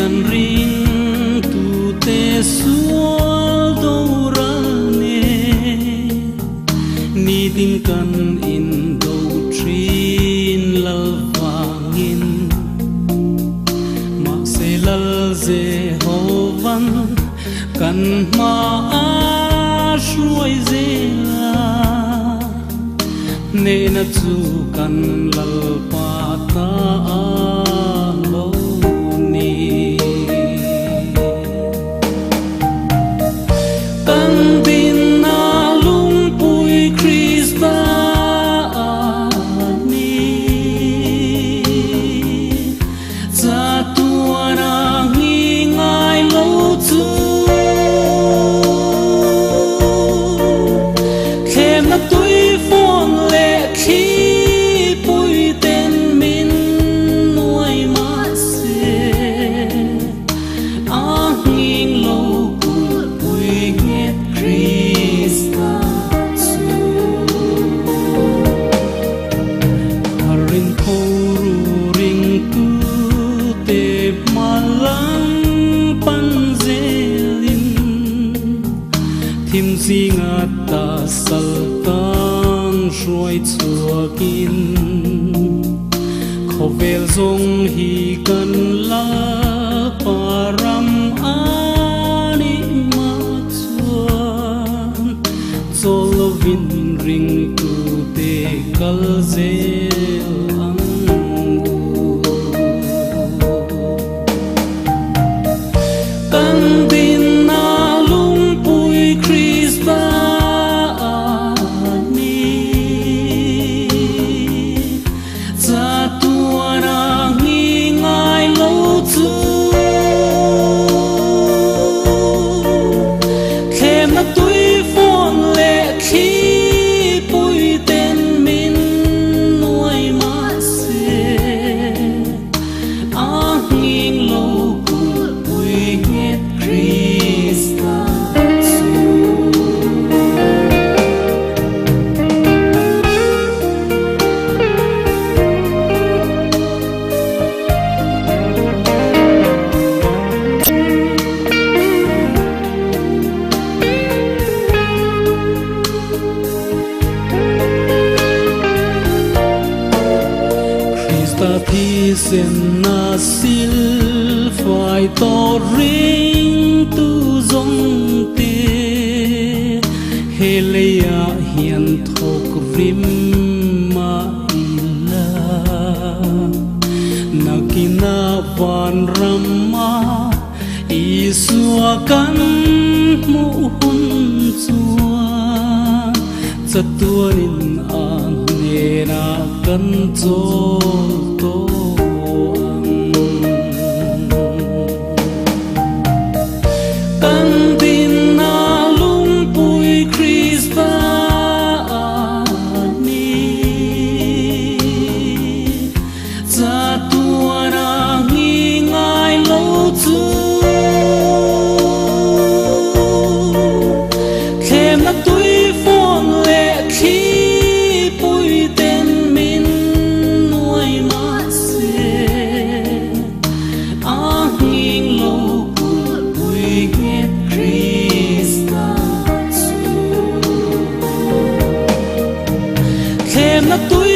hiền ring tu te suol đâu ra nè ni tin cần in đâu trin lal vangin ma se lal Jehovan kan ma a shuai zela ne na chu kan lal pa ta lo ni tan din na lung pui Krista ni za tua na ngi ngai lo chu khem na tui phong le khi pui tên min nuôi ma se a ngin lo pui nghe Krista su harin ko ring tu te malang pan zelin thim zinga ta sal tang shuai chuakin khovel zong hi kan la param ani ma chuan zolovin ring tu te kal zel ang tan din na lung pui Krista ni za tua na ngi ngai lo chu khem na tui phong le khi pui tên min nuôi ma se a ngin lo pui nghe Krista su Krista thi sen na sil phải to ring tu zong te helea hiền thok rim ma ila nakina van rama isua kan mu hun chua chatuanin an ne na kan chol to tan din na lung pui Krista ni za tua na ngi ngai lo chu khem na tui phong le khi pui tên min nuôi ma se a ngin lo pui nghe Krista su khem na tui